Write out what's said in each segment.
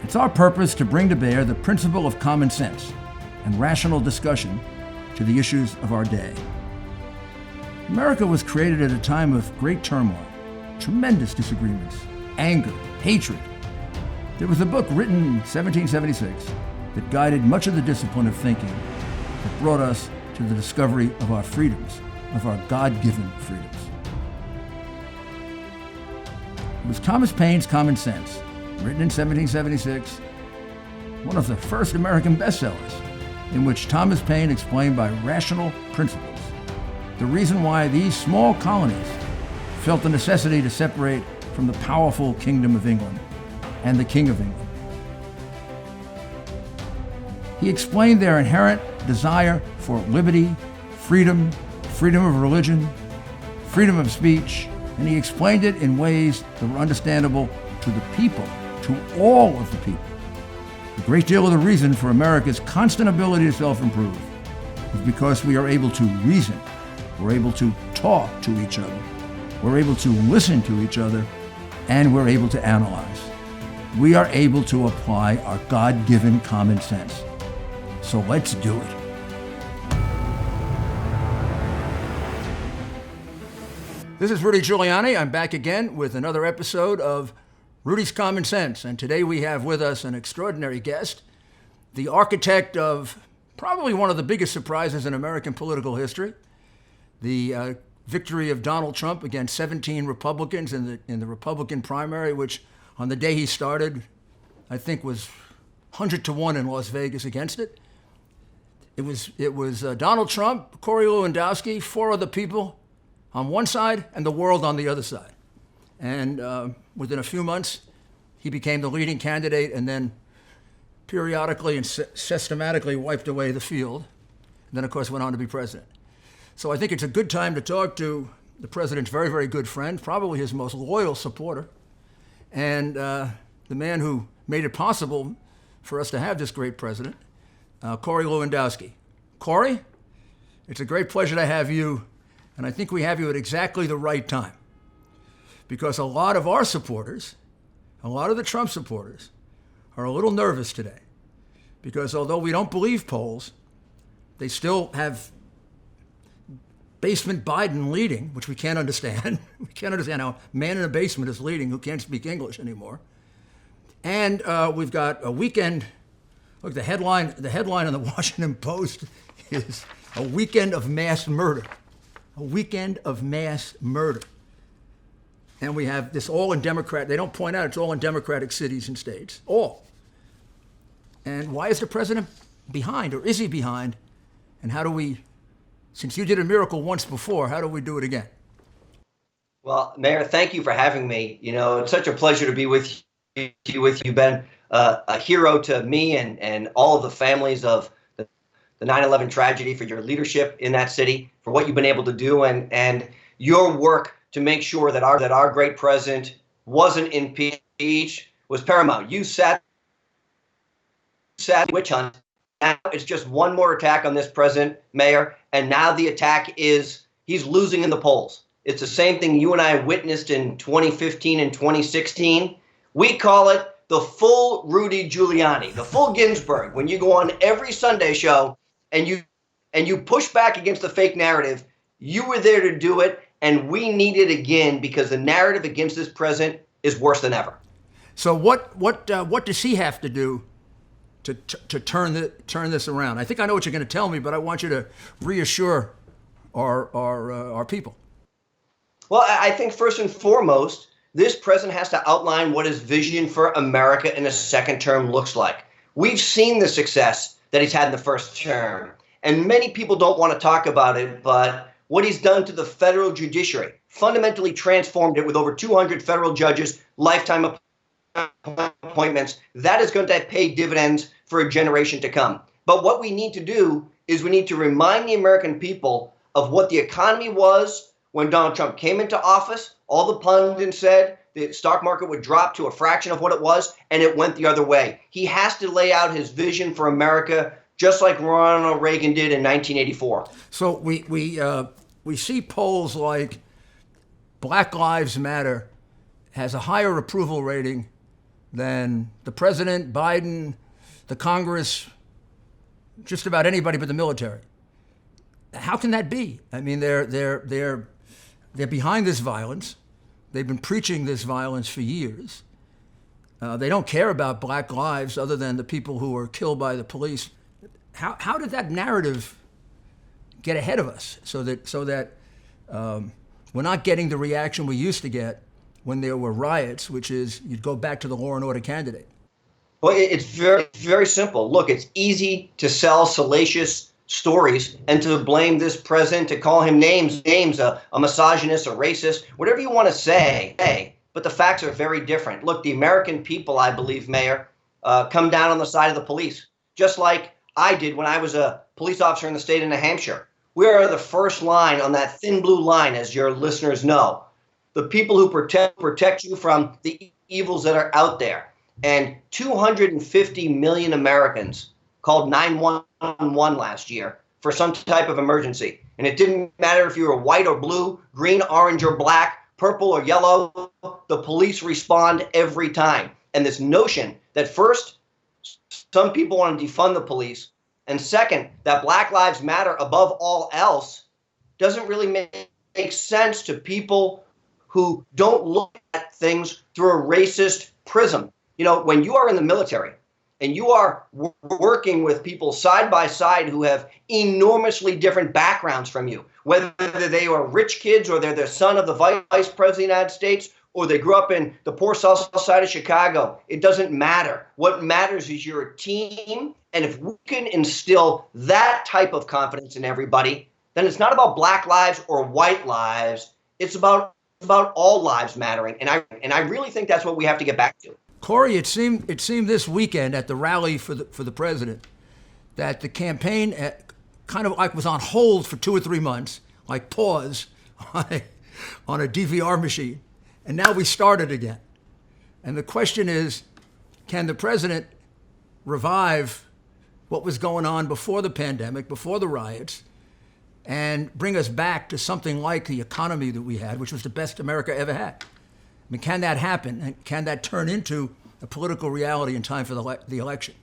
It's our purpose to bring to bear the principle of common sense and rational discussion to the issues of our day. America was created at a time of great turmoil, tremendous disagreements, anger, hatred. There was a book written in 1776 that guided much of the discipline of thinking that brought us to the discovery of our freedoms, of our God-given freedoms. It was Thomas Paine's Common Sense, written in 1776, one of the first American bestsellers, in which Thomas Paine explained by rational principles the reason why these small colonies felt the necessity to separate from the powerful Kingdom of England and the King of England. He explained their inherent desire for liberty, freedom, freedom of religion, freedom of speech, and he explained it in ways that were understandable to the people, to all of the people. A great deal of the reason for America's constant ability to self-improve is because we are able to reason, we're able to talk to each other, we're able to listen to each other, and we're able to analyze. We are able to apply our God-given common sense. So let's do it. This is Rudy Giuliani. I'm back again with another episode of Rudy's Common Sense. And today we have with us an extraordinary guest, the architect of probably one of the biggest surprises in American political history, the victory of Donald Trump against 17 Republicans in the Republican primary, which on the day he started, I think was 100-1 in Las Vegas against it. It was Donald Trump, Corey Lewandowski, four other people on one side and the world on the other side. And within a few months, he became the leading candidate and then periodically and systematically wiped away the field. And then, of course, went on to be president. So I think it's a good time to talk to the president's very, very good friend, probably his most loyal supporter, and the man who made it possible for us to have this great president, Corey Lewandowski. Corey, it's a great pleasure to have you, and I think we have you at exactly the right time. Because a lot of our supporters, a lot of the Trump supporters, are a little nervous today. Because although we don't believe polls, they still have basement Biden leading, which we can't understand. We can't understand how a man in a basement is leading who can't speak English anymore. And we've got a weekend. Look, the headline in the Washington Post is a weekend of mass murder. A weekend of mass murder. And we have this all in Democrat. They don't point out it's all in Democratic cities and states. All. And why is the president behind, or is he behind? And how do we, since you did a miracle once before, how do we do it again? Well, Mayor, thank you for having me. You know, it's such a pleasure to be with you. You've been a hero to me and all of the families of the 9/11 tragedy, for your leadership in that city, for what you've been able to do, and your work to make sure that our great president wasn't impeached was paramount. You sat witch hunt. Now it's just one more attack on this president, Mayor, and now the attack is he's losing in the polls. It's the same thing you and I witnessed in 2015 and 2016. We call it the full Rudy Giuliani, the full Ginsburg. When you go on every Sunday show and you push back against the fake narrative, you were there to do it. And we need it again because the narrative against this president is worse than ever. So what does he have to do to turn this around? I think I know what you're going to tell me, but I want you to reassure our people. Well, I think first and foremost, this president has to outline what his vision for America in a second term looks like. We've seen the success that he's had in the first term, and many people don't want to talk about it, but what he's done to the federal judiciary, fundamentally transformed it with over 200 federal judges, lifetime appointments. That is going to pay dividends for a generation to come. But what we need to do is we need to remind the American people of what the economy was when Donald Trump came into office. All the pundits said the stock market would drop to a fraction of what it was, and it went the other way. He has to lay out his vision for America, just like Ronald Reagan did in 1984. So we see polls like Black Lives Matter has a higher approval rating than the president, Biden, the Congress, just about anybody but the military. How can that be? I mean, they're behind this violence. They've been preaching this violence for years. They don't care about black lives other than the people who were killed by the police. How did that narrative get ahead of us so that we're not getting the reaction we used to get when there were riots, which is you'd go back to the law and order candidate? Well, it's very, very simple. Look, it's easy to sell salacious stories and to blame this president, to call him names, a misogynist, a racist, whatever you want to say. Hey, but the facts are very different. Look, the American people, I believe, Mayor, come down on the side of the police, just like I did when I was a police officer in the state of New Hampshire. We are the first line on that thin blue line, as your listeners know. The people who protect you from the evils that are out there. And 250 million Americans called 911 last year for some type of emergency. And it didn't matter if you were white or blue, green, orange or black, purple or yellow, the police respond every time. And this notion that first, some people want to defund the police, and second, that Black Lives Matter above all else doesn't really make sense to people who don't look at things through a racist prism. You know, when you are in the military and you are working with people side by side who have enormously different backgrounds from you, whether they are rich kids or they're the son of the vice president of the United States or they grew up in the poor south side of Chicago, it doesn't matter. What matters is you're a team. And if we can instill that type of confidence in everybody, then it's not about black lives or white lives. It's about all lives mattering. And I really think that's what we have to get back to. Corey, it seemed this weekend at the rally for the president that the campaign kind of like was on hold for 2 or 3 months, like pause on a DVR machine. And now we started again. And the question is, can the president revive what was going on before the pandemic, before the riots, and bring us back to something like the economy that we had, which was the best America ever had? I mean, can that happen? And can that turn into a political reality in time for the election?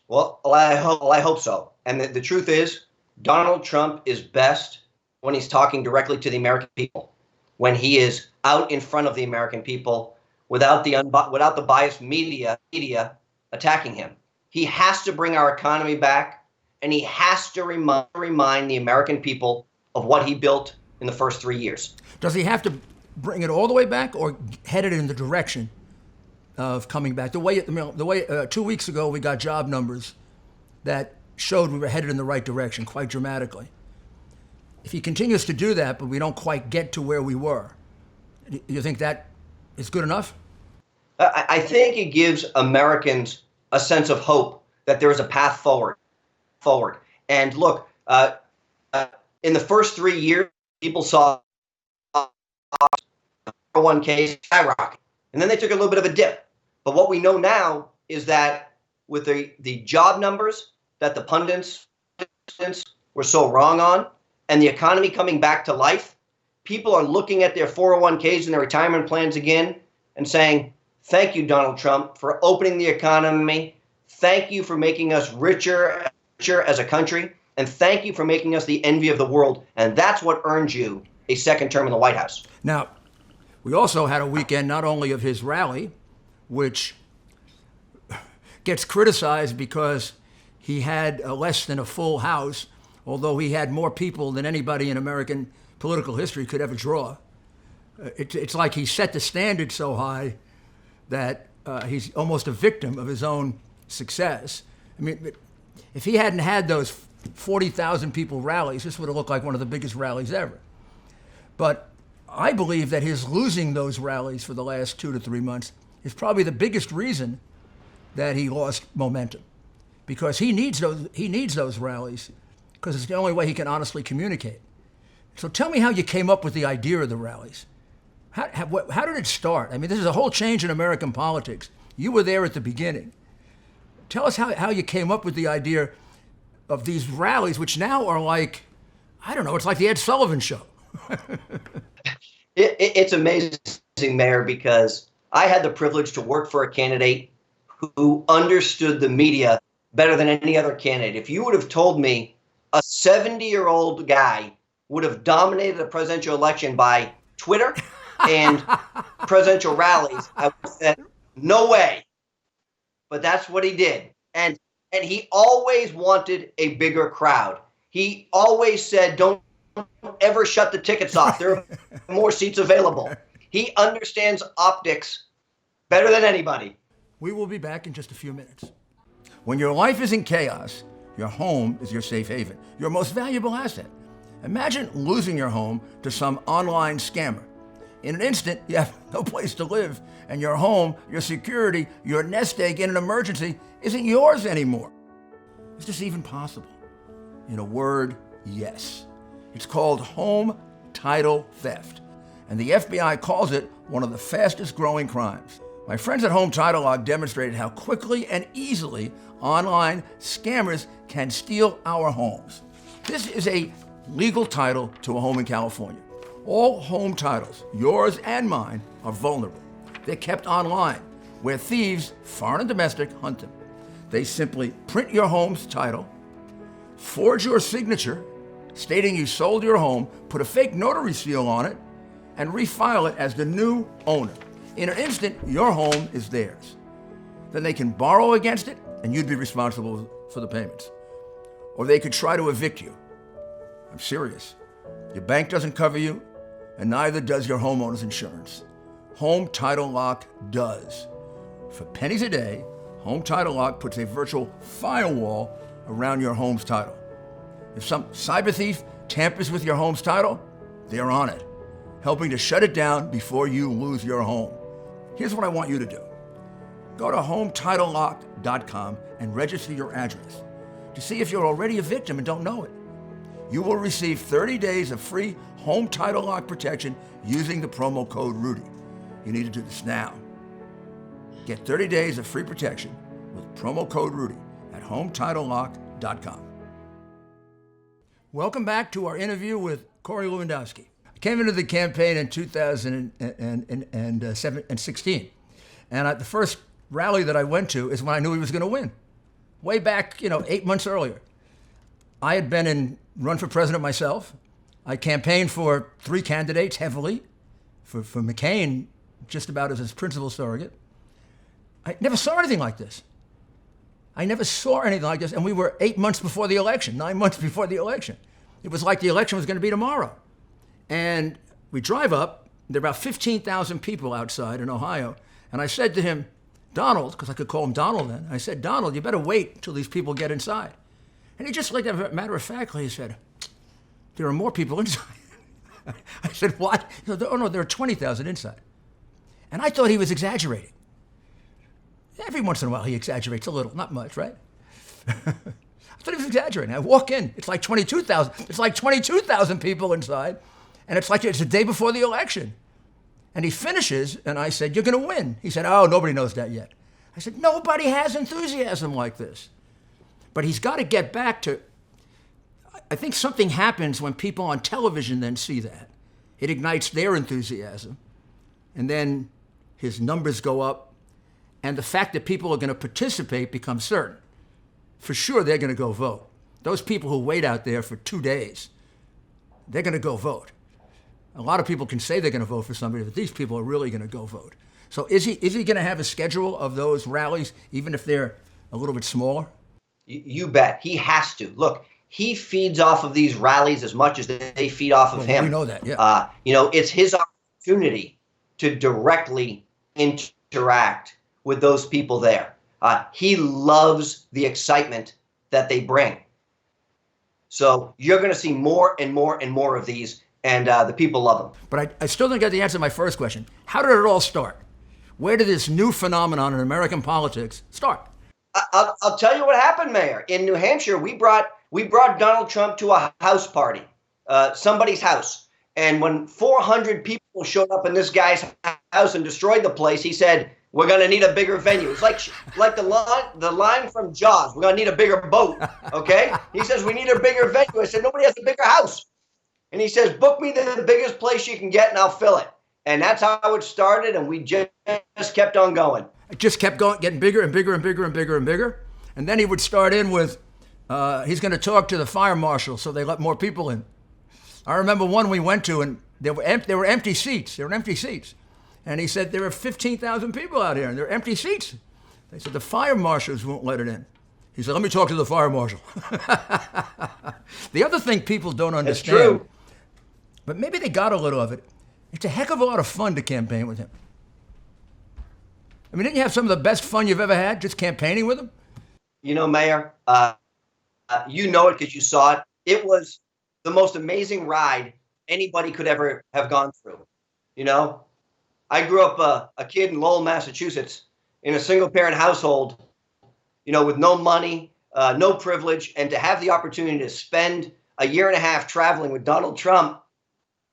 Well, I hope so. And the truth is, Donald Trump is best when he's talking directly to the American people, when he is out in front of the American people without the biased media attacking him. He has to bring our economy back, and he has to remind the American people of what he built in the first 3 years. Does he have to bring it all the way back or head it in the direction of coming back? The way 2 weeks ago we got job numbers that showed we were headed in the right direction quite dramatically. If he continues to do that, but we don't quite get to where we were, do you think that is good enough? I think it gives Americans a sense of hope that there is a path forward. And look, in the first 3 years, people saw 401k skyrocket, and then they took a little bit of a dip. But what we know now is that with the job numbers that the pundits were so wrong on, and the economy coming back to life, people are looking at their 401ks and their retirement plans again and saying, thank you, Donald Trump, for opening the economy. Thank you for making us richer as a country. And thank you for making us the envy of the world. And that's what earned you a second term in the White House. Now, we also had a weekend not only of his rally, which gets criticized because he had less than a full House, although he had more people than anybody in American political history could ever draw. It's like he set the standard so high that he's almost a victim of his own success. I mean, if he hadn't had those 40,000 people rallies, this would have looked like one of the biggest rallies ever. But I believe that his losing those rallies for the last 2 to 3 months is probably the biggest reason that he lost momentum, because he needs those rallies because it's the only way he can honestly communicate. So tell me how you came up with the idea of the rallies. How did it start? I mean, this is a whole change in American politics. You were there at the beginning. Tell us how you came up with the idea of these rallies, which now are like, I don't know, it's like the Ed Sullivan Show. It's amazing, Mayor, because I had the privilege to work for a candidate who understood the media better than any other candidate. If you would have told me a 70-year-old guy would have dominated the presidential election by Twitter and presidential rallies, I would have said, no way. But that's what he did. And he always wanted a bigger crowd. He always said, don't ever shut the tickets off. There are more seats available. He understands optics better than anybody. We will be back in just a few minutes. When your life is in chaos, your home is your safe haven, your most valuable asset. Imagine losing your home to some online scammer. In an instant, you have no place to live, and your home, your security, your nest egg in an emergency isn't yours anymore. Is this even possible? In a word, yes. It's called home title theft, and the FBI calls it one of the fastest growing crimes. My friends at Home Title Lock demonstrated how quickly and easily online scammers can steal our homes. This is a legal title to a home in California. All home titles, yours and mine, are vulnerable. They're kept online, where thieves, foreign and domestic, hunt them. They simply print your home's title, forge your signature, stating you sold your home, put a fake notary seal on it, and refile it as the new owner. In an instant, your home is theirs. Then they can borrow against it, and you'd be responsible for the payments. Or they could try to evict you. I'm serious. Your bank doesn't cover you, and neither does your homeowner's insurance. Home Title Lock does. For pennies a day, Home Title Lock puts a virtual firewall around your home's title. If some cyber thief tampers with your home's title, they're on it, helping to shut it down before you lose your home. Here's what I want you to do. Go to HometitleLock.com and register your address to see if you're already a victim and don't know it. You will receive 30 days of free Home Title Lock protection using the promo code Rudy. You need to do this now. Get 30 days of free protection with promo code Rudy at HometitleLock.com. Welcome back to our interview with Corey Lewandowski. I came into the campaign in 2016, and the first rally that I went to is when I knew he was going to win. Way back, 8 months earlier. I had been run for president myself. I campaigned for 3 candidates heavily, for McCain just about as his principal surrogate. I never saw anything like this. And we were 8 months before the election, 9 months before the election. It was like the election was going to be tomorrow. And we drive up, there are about 15,000 people outside in Ohio, and I said to him, Donald, because I could call him Donald then, I said, Donald, you better wait until these people get inside. And he just, like a matter of factly, he said, there are more people inside. I said, what? He said, oh no, there are 20,000 inside. And I thought he was exaggerating. Every once in a while he exaggerates a little, not much, right? I thought he was exaggerating. I walk in, it's like 22,000. It's like 22,000 people inside, and it's the day before the election. And he finishes, and I said, you're going to win. He said, oh, nobody knows that yet. I said, nobody has enthusiasm like this. But he's got to get back to, I think something happens when people on television then see that. It ignites their enthusiasm, and then his numbers go up, and the fact that people are going to participate becomes certain. For sure, they're going to go vote. Those people who wait out there for 2 days, they're going to go vote. A lot of people can say they're going to vote for somebody, but these people are really going to go vote. So is he going to have a schedule of those rallies, even if they're a little bit smaller? You bet. He has to. Look, he feeds off of these rallies as much as they feed off of him. We know that, yeah. It's his opportunity to directly interact with those people there. He loves the excitement that they bring. So you're going to see more and more and more of these, and the people love them. But I still didn't get the answer to my first question. How did it all start? Where did this new phenomenon in American politics start? I'll tell you what happened, Mayor. In New Hampshire, we brought Donald Trump to a house party, somebody's house. And when 400 people showed up in this guy's house and destroyed the place, he said, we're going to need a bigger venue. It's like the line from Jaws. We're going to need a bigger boat, okay? He says, we need a bigger venue. I said, nobody has a bigger house. And he says, book me the biggest place you can get and I'll fill it. And that's how it started, and we just kept on going. It just kept going, getting bigger and bigger and bigger and bigger and bigger. And then he would start in with, he's going to talk to the fire marshal, so they let more people in. I remember one we went to, and there were empty seats. There were empty seats. And he said, there are 15,000 people out here, and there are empty seats. They said, the fire marshals won't let it in. He said, let me talk to the fire marshal. The other thing people don't understand, it's true. But maybe they got a little of it, it's a heck of a lot of fun to campaign with him. I mean, didn't you have some of the best fun you've ever had just campaigning with him? You know, Mayor, you know it because you saw it. It was the most amazing ride anybody could ever have gone through. You know, I grew up a kid in Lowell, Massachusetts, in a single-parent household, you know, with no money, no privilege, and to have the opportunity to spend a year and a half traveling with Donald Trump,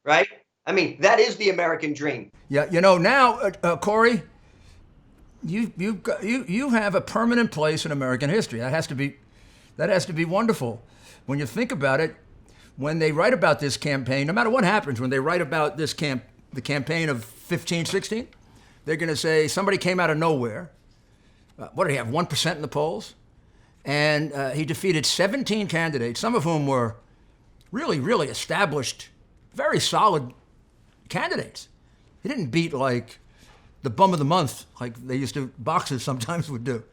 right? I mean, that is the American dream. Yeah, you know, now, Corey, you have a permanent place in American history. That has to be wonderful. When you think about it, when they write about this campaign, no matter what happens, when they write about the campaign of 15, 16, they're going to say somebody came out of nowhere. What did he have, 1% in the polls? And he defeated 17 candidates, some of whom were really, really established, very solid candidates. He didn't beat like the bum of the month, like they used to, boxers sometimes would do.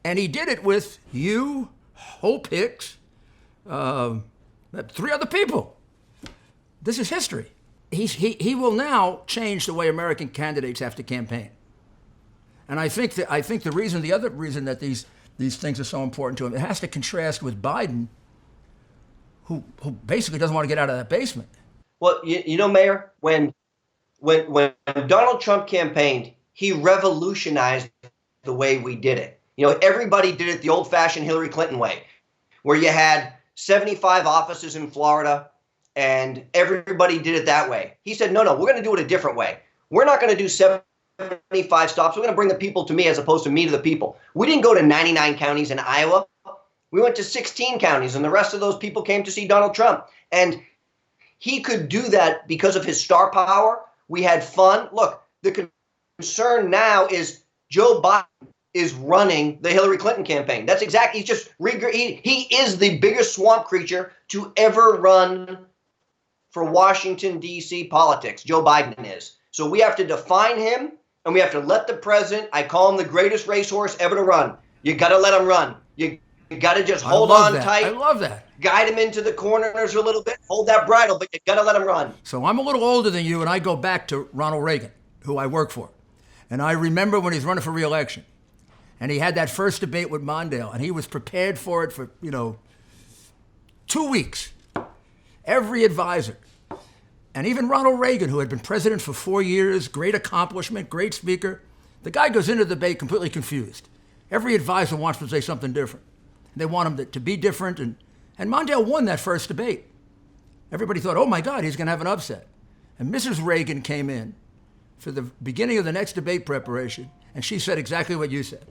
And he did it with you, Hope Hicks, 3 other people. This is history. He will now change the way American candidates have to campaign. And I think the other reason that these things are so important to him, it has to contrast with Biden, who basically doesn't want to get out of that basement. Well, you know, Mayor, when Donald Trump campaigned, he revolutionized the way we did it. You know, everybody did it the old-fashioned Hillary Clinton way, where you had 75 offices in Florida, and everybody did it that way. He said, no, we're going to do it a different way. We're not going to do 75 stops. We're going to bring the people to me as opposed to me to the people. We didn't go to 99 counties in Iowa. We went to 16 counties, and the rest of those people came to see Donald Trump. And he could do that because of his star power. We had fun. Look, the concern now is Joe Biden is running the Hillary Clinton campaign. That's exactly, he is the biggest swamp creature to ever run for Washington, D.C. politics. Joe Biden is. So we have to define him, and we have to let the president, I call him the greatest racehorse ever to run. You got to let him run. You got to just hold on tight. I love that. Guide him into the corners a little bit. Hold that bridle, but you got to let him run. So I'm a little older than you, and I go back to Ronald Reagan, who I work for. And I remember when he's running for re-election, and he had that first debate with Mondale, and he was prepared for it for, 2 weeks. Every advisor. And even Ronald Reagan, who had been president for 4 years, great accomplishment, great speaker, the guy goes into the debate completely confused. Every advisor wants to say something different. They want him to be different, and Mondale won that first debate. Everybody thought, oh my God, he's going to have an upset. And Mrs. Reagan came in for the beginning of the next debate preparation, and she said exactly what you said.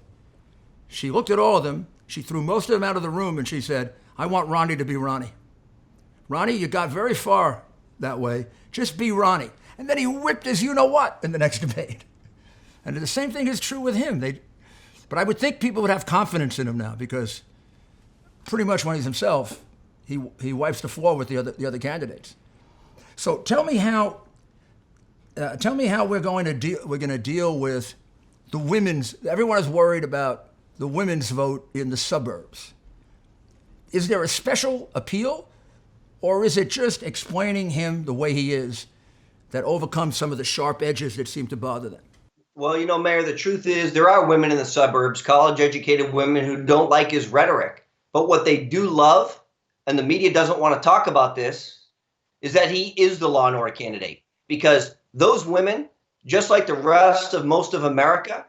She looked at all of them, she threw most of them out of the room, and she said, I want Ronnie to be Ronnie. Ronnie, you got very far that way. Just be Ronnie. And then he whipped his you-know-what in the next debate. And the same thing is true with him. But I would think people would have confidence in him now, because pretty much when he's himself, he wipes the floor with the other candidates. So tell me how we're going to deal with the women's. Everyone is worried about the women's vote in the suburbs. Is there a special appeal, or is it just explaining him the way he is that overcomes some of the sharp edges that seem to bother them? Well, Mayor, the truth is there are women in the suburbs, college-educated women, who don't like his rhetoric. But what they do love, and the media doesn't want to talk about this, is that he is the law and order candidate. Because those women, just like the rest of most of America,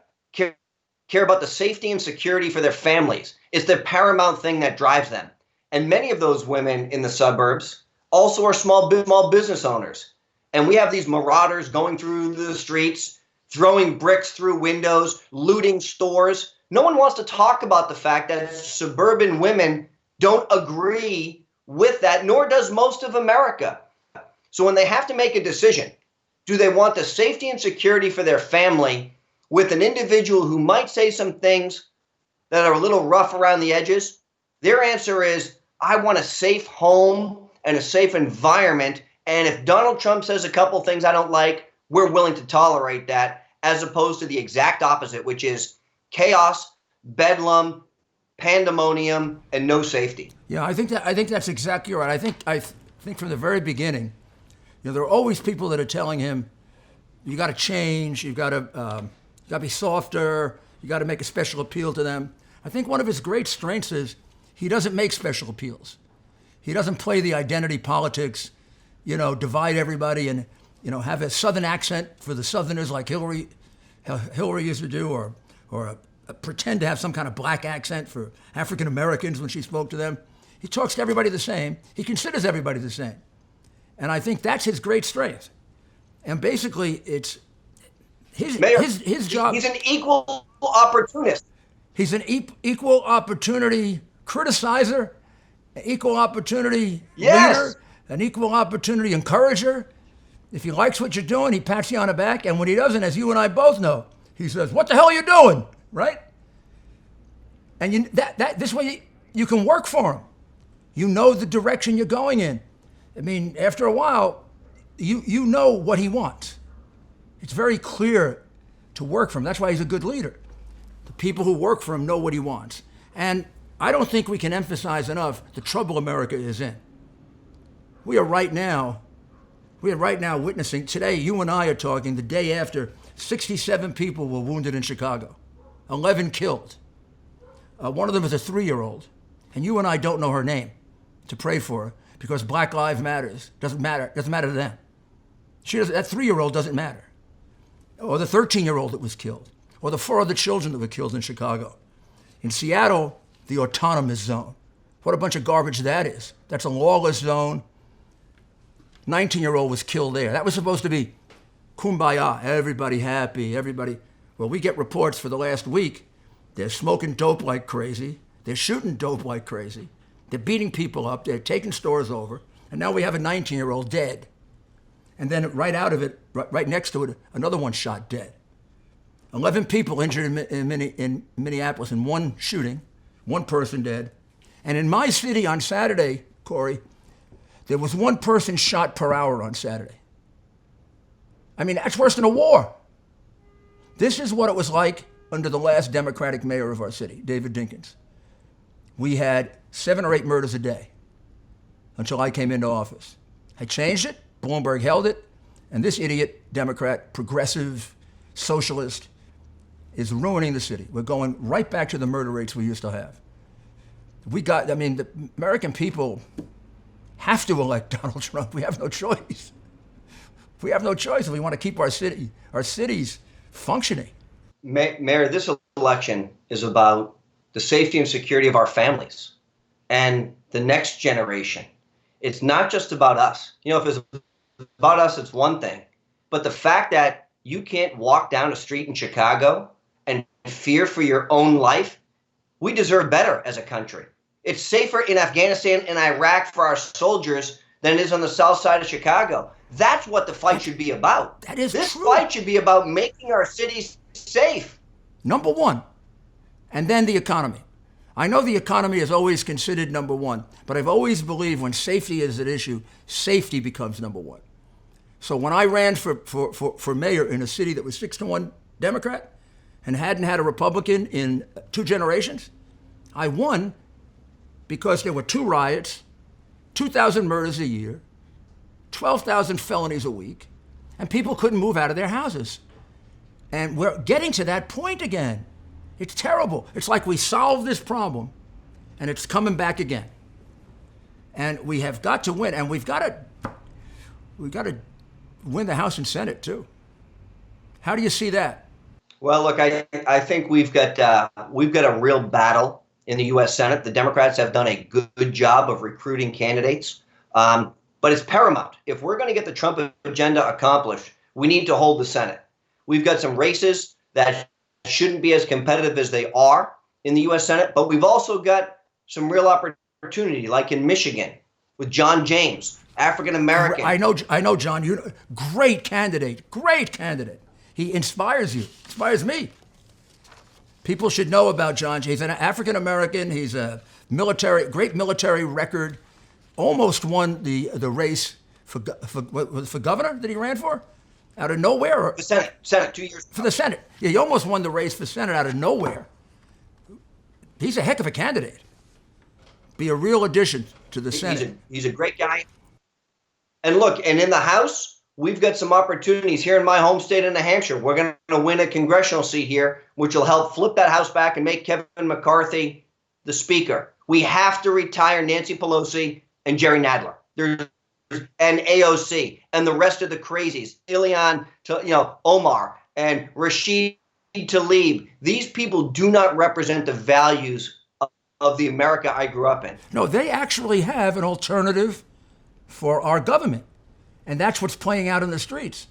care about the safety and security for their families. It's the paramount thing that drives them. And many of those women in the suburbs also are small business owners. And we have these marauders going through the streets, throwing bricks through windows, looting stores. No one wants to talk about the fact that suburban women don't agree with that, nor does most of America. So when they have to make a decision, Do they want the safety and security for their family with an individual who might say some things that are a little rough around the edges? Their answer is, I want a safe home and a safe environment. And if Donald Trump says a couple things I don't like, we're willing to tolerate that, as opposed to the exact opposite, which is chaos, bedlam, pandemonium, and no safety. Yeah, I think that's exactly right. I think from the very beginning, there are always people that are telling him, you got to change, you got to be softer, you got to make a special appeal to them. I think one of his great strengths is he doesn't make special appeals. He doesn't play the identity politics, divide everybody and, have a Southern accent for the Southerners like Hillary used to do, or pretend to have some kind of black accent for African Americans when she spoke to them. He talks to everybody the same. He considers everybody the same. And I think that's his great strength. And basically, it's his job. He's an equal opportunist. He's an equal opportunity criticizer, an equal opportunity leader, an equal opportunity encourager. If he likes what you're doing, he pats you on the back. And when he doesn't, as you and I both know, he says, "What the hell are you doing?" Right? And this way you can work for him. You know the direction you're going in. I mean, after a while, you know what he wants. It's very clear to work for him. That's why he's a good leader. The people who work for him know what he wants. And I don't think we can emphasize enough the trouble America is in. We are right now witnessing, today you and I are talking the day after 67 people were wounded in Chicago, 11 killed. One of them is a 3-year-old, and you and I don't know her name to pray for her because Black Lives Matters doesn't matter to them. That 3-year-old doesn't matter. Or the 13-year-old that was killed, or the 4 other children that were killed in Chicago. In Seattle, the autonomous zone. What a bunch of garbage that is. That's a lawless zone. 19-year-old was killed there. That was supposed to be kumbaya, everybody happy, everybody. Well, we get reports for the last week. They're smoking dope like crazy. They're shooting dope like crazy. They're beating people up. They're taking stores over. And now we have a 19-year-old dead. And then right out of it, right next to it, another one shot dead. 11 people injured in Minneapolis in one shooting, one person dead. And in my city on Saturday, Corey, there was one person shot per hour on Saturday. I mean, that's worse than a war. This is what it was like under the last Democratic mayor of our city, David Dinkins. We had 7 or 8 murders a day until I came into office. I changed it, Bloomberg held it, and this idiot, Democrat, progressive, socialist, is ruining the city. We're going right back to the murder rates we used to have. The American people have to elect Donald Trump. We have no choice. We have no choice if we want to keep our cities functioning. Mayor, this election is about the safety and security of our families and the next generation. It's not just about us. If it's about us, it's one thing. But the fact that you can't walk down a street in Chicago and fear for your own life, we deserve better as a country. It's safer in Afghanistan and Iraq for our soldiers than it is on the south side of Chicago. That's what the fight should be about. That is This true. fight should be about making our cities safe. Number one. And then the economy. I know the economy is always considered number one, but I've always believed when safety is at issue, safety becomes number one. So when I ran for mayor in a city that was 6-1 Democrat and hadn't had a Republican in 2 generations, I won because there were 2 riots, 2,000 murders a year, 12,000 felonies a week, and people couldn't move out of their houses. And we're getting to that point again. It's terrible. It's like we solved this problem, and it's coming back again. And we have got to win, and we've got to win the House and Senate too. How do you see that? Well, look, I think we've got a real battle in the U.S. Senate. The Democrats have done a good job of recruiting candidates, but it's paramount. If we're going to get the Trump agenda accomplished, we need to hold the Senate. We've got some races that shouldn't be as competitive as they are in the U.S. Senate, but we've also got some real opportunity, like in Michigan, with John James, African American. I know, John. Great candidate. He inspires you, inspires me. People should know about John James. He's an African American. He's a great military record. Almost won the race for governor that he ran for, out of nowhere. The Senate 2 years ago. For the Senate. Yeah, he almost won the race for Senate out of nowhere. He's a heck of a candidate. Be a real addition to the Senate. He's a great guy. And look, and in the House, we've got some opportunities here in my home state of New Hampshire. We're going to win a congressional seat here, which will help flip that House back and make Kevin McCarthy the Speaker. We have to retire Nancy Pelosi and Jerry Nadler. And AOC and the rest of the crazies, Ilhan, Omar and Rashid Tlaib. These people do not represent the values of the America I grew up in. No, they actually have an alternative for our government. And that's what's playing out in the streets.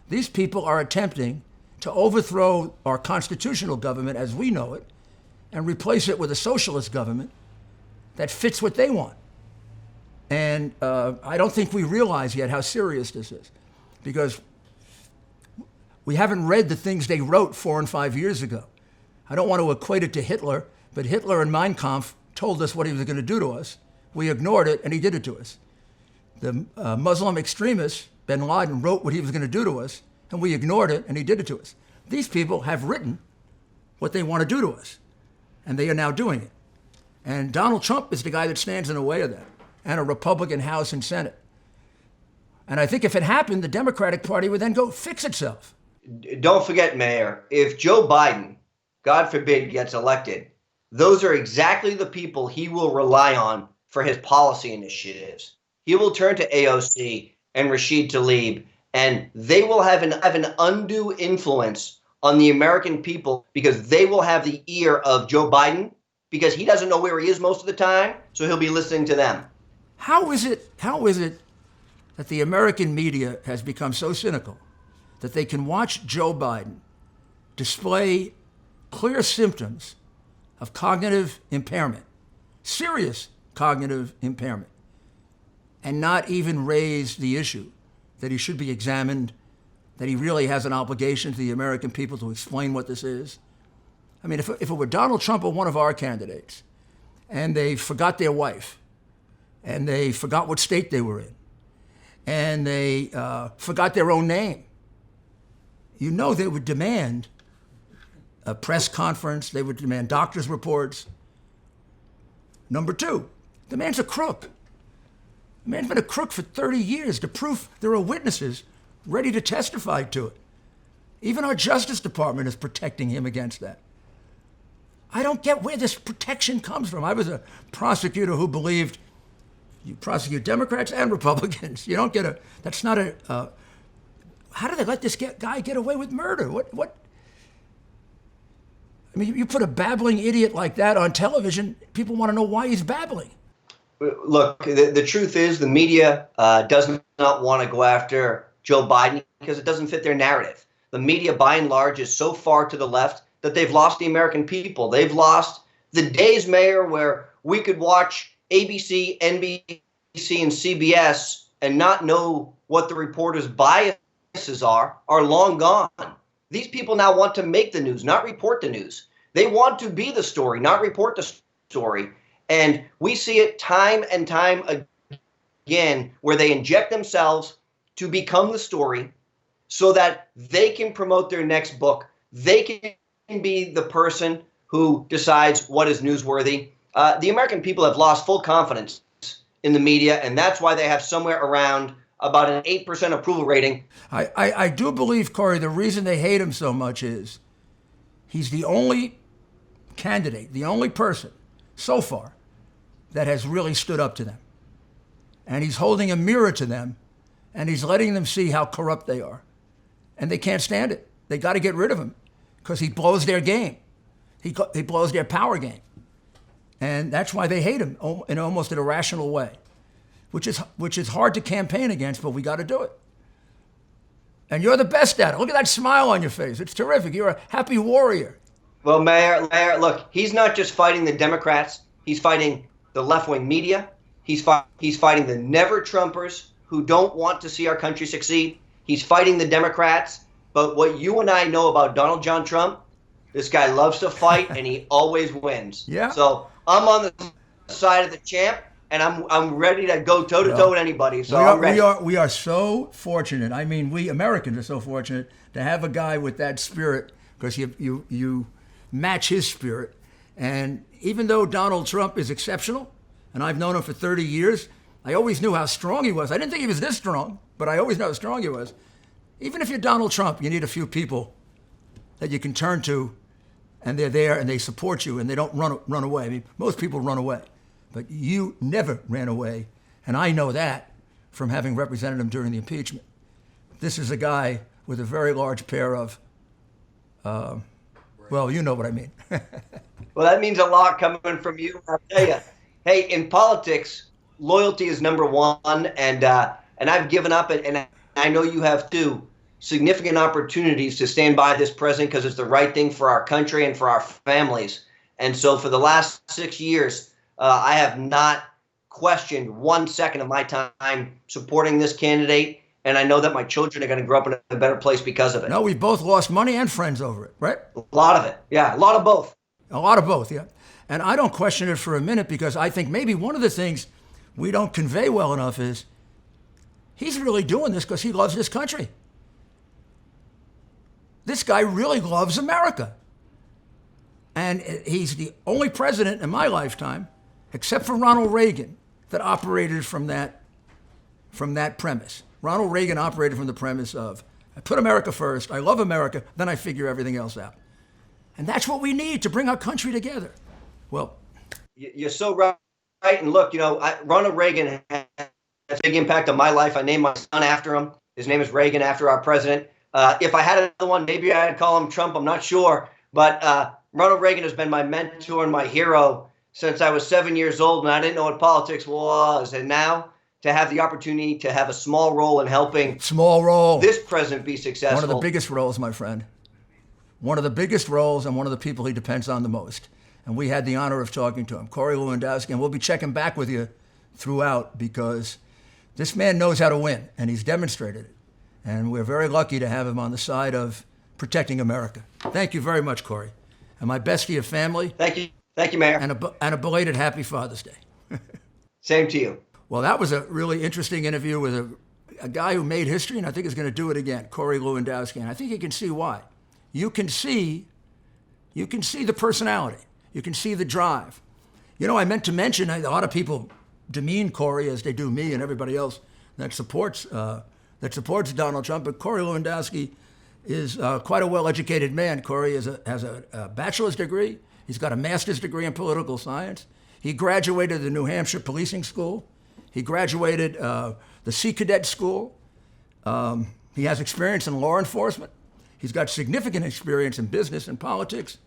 These people are attempting to overthrow our constitutional government as we know it and replace it with a socialist government that fits what they want. And I don't think we realize yet how serious this is, because we haven't read the things they wrote 4 and 5 years ago. I don't want to equate it to Hitler, but Hitler in Mein Kampf told us what he was going to do to us. We ignored it, and he did it to us. The Muslim extremist, bin Laden, wrote what he was going to do to us, and we ignored it, and he did it to us. These people have written what they want to do to us, and they are now doing it. And Donald Trump is the guy that stands in the way of that, and a Republican House and Senate. And I think if it happened, the Democratic Party would then go fix itself. Don't forget, Mayor, if Joe Biden, God forbid, gets elected, those are exactly the people he will rely on for his policy initiatives. He will turn to AOC and Rashid Tlaib, and they will have an undue influence on the American people because they will have the ear of Joe Biden because he doesn't know where he is most of the time, so he'll be listening to them. How is it that the American media has become so cynical that they can watch Joe Biden display clear symptoms of cognitive impairment, serious cognitive impairment, and not even raise the issue that he should be examined, that he really has an obligation to the American people to explain what this is? I mean, if it were Donald Trump or one of our candidates, and they forgot their wife, and they forgot what state they were in, and they forgot their own name, you know they would demand a press conference, they would demand doctor's reports. Number two, the man's a crook. The man's been a crook for 30 years. The proof, there are witnesses ready to testify to it. Even our Justice Department is protecting him against that. I don't get where this protection comes from. I was a prosecutor who believed you prosecute Democrats and Republicans. You don't get that's not how do they let this guy get away with murder? What? I mean, you put a babbling idiot like that on television, people want to know why he's babbling. Look, the truth is the media does not want to go after Joe Biden because it doesn't fit their narrative. The media, by and large, is so far to the left that they've lost the American people. They've lost the days, Mayor, where we could watch ABC, NBC, and CBS and not know what the reporters' biases are long gone. These people now want to make the news, not report the news. They want to be the story, not report the story. And we see it time and time again where they inject themselves to become the story so that they can promote their next book. They can be the person who decides what is newsworthy. The American people have lost full confidence in the media, and that's why they have somewhere around about an 8% approval rating. I do believe, Corey, the reason they hate him so much is he's the only candidate, the only person so far that has really stood up to them. And he's holding a mirror to them, and he's letting them see how corrupt they are. And they can't stand it. They got to get rid of him because he blows their game. He blows their power game. And that's why they hate him in almost an irrational way, which is hard to campaign against, but we got to do it. And you're the best at it. Look at that smile on your face. It's terrific. You're a happy warrior. Well, Mayor, look, he's not just fighting the Democrats. He's fighting the left-wing media. He's fighting the never Trumpers who don't want to see our country succeed. He's fighting the Democrats. But what you and I know about Donald John Trump, this guy loves to fight and he always wins. Yeah. So I'm on the side of the champ, and I'm ready to go toe to toe with anybody. So I'm ready. We are so fortunate. I mean, we Americans are so fortunate to have a guy with that spirit, because you match his spirit. And even though Donald Trump is exceptional, and I've known him for 30 years, I always knew how strong he was. I didn't think he was this strong, but I always know how strong he was. Even if you're Donald Trump, you need a few people that you can turn to, and they're there and they support you and they don't run away. I mean, most people run away, but you never ran away, and I know that from having represented him during the impeachment. This is a guy with a very large pair of, well, you know what I mean. Well, that means a lot coming from you. I'll tell you. Hey, in politics, loyalty is number one, and I've given up, and I know you have too, significant opportunities to stand by this president because it's the right thing for our country and for our families. And so for the last 6 years, I have not questioned 1 second of my time supporting this candidate, and I know that my children are going to grow up in a better place because of it. No, we both lost money and friends over it, right? A lot of it. Yeah, a lot of both. A lot of both, yeah. And I don't question it for a minute, because I think maybe one of the things we don't convey well enough is he's really doing this because he loves this country. This guy really loves America. And he's the only president in my lifetime, except for Ronald Reagan, that operated from that premise. Ronald Reagan operated from the premise of, I put America first, I love America, then I figure everything else out. And that's what we need to bring our country together. Well, you're so right. And look, Ronald Reagan had a big impact on my life. I named my son after him. His name is Reagan, after our president. If I had another one, maybe I'd call him Trump. I'm not sure. But Ronald Reagan has been my mentor and my hero since I was 7 years old, and I didn't know what politics was. And now to have the opportunity to have a small role in helping this president be successful. One of the biggest roles, my friend. One of the biggest roles, and one of the people he depends on the most. And we had the honor of talking to him, Corey Lewandowski, and we'll be checking back with you throughout, because this man knows how to win, and he's demonstrated it. And we're very lucky to have him on the side of protecting America. Thank you very much, Corey. And my best to your family. Thank you. Thank you, Mayor. And a belated happy Father's Day. Same to you. Well, that was a really interesting interview with a guy who made history, and I think is going to do it again, Corey Lewandowski. And I think you can see why. You can see the personality. You can see the drive. I meant to mention, a lot of people demean Corey as they do me and everybody else that supports Donald Trump. But Corey Lewandowski is quite a well-educated man. Corey has a bachelor's degree. He's got a master's degree in political science. He graduated the New Hampshire Policing School. He graduated the Sea Cadet School. He has experience in law enforcement. He's got significant experience in business and politics.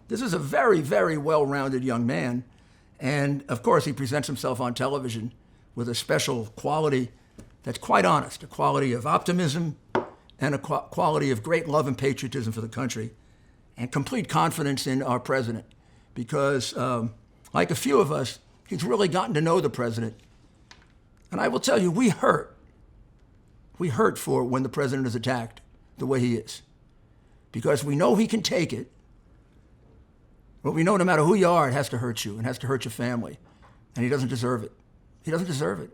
This is a very, very well-rounded young man. And, of course, he presents himself on television with a special quality that's quite honest, a quality of optimism and a quality of great love and patriotism for the country and complete confidence in our president. Because, like a few of us, he's really gotten to know the president. And I will tell you, we hurt. We hurt for when the president is attacked the way he is. Because we know he can take it. But we know no matter who you are, it has to hurt you and has to hurt your family. And he doesn't deserve it. He doesn't deserve it.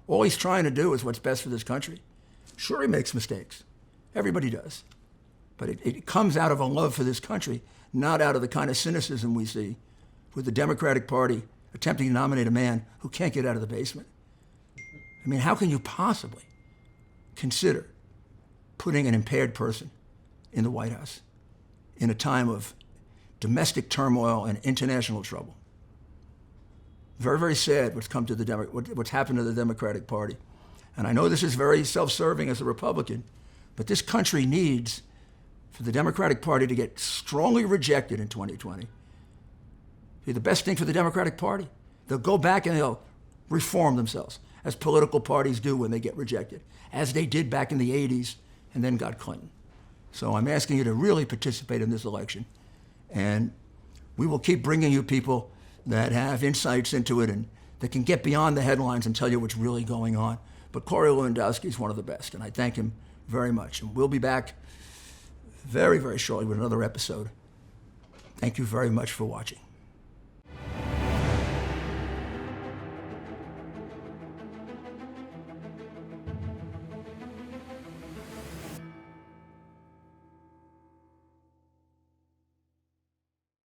All he's trying to do is what's best for this country. Sure, he makes mistakes. Everybody does. But it comes out of a love for this country, not out of the kind of cynicism we see with the Democratic Party attempting to nominate a man who can't get out of the basement. I mean, how can you possibly consider putting an impaired person in the White House in a time of domestic turmoil and international trouble? Very, very sad what's happened to the Democratic Party. And I know this is very self-serving as a Republican, but this country needs for the Democratic Party to get strongly rejected in 2020. Be the best thing for the Democratic Party. They'll go back and they'll reform themselves, as political parties do when they get rejected, as they did back in the 80s and then got Clinton. So I'm asking you to really participate in this election. And we will keep bringing you people that have insights into it and that can get beyond the headlines and tell you what's really going on. But Corey Lewandowski is one of the best, and I thank him very much. And we'll be back very, very shortly with another episode. Thank you very much for watching.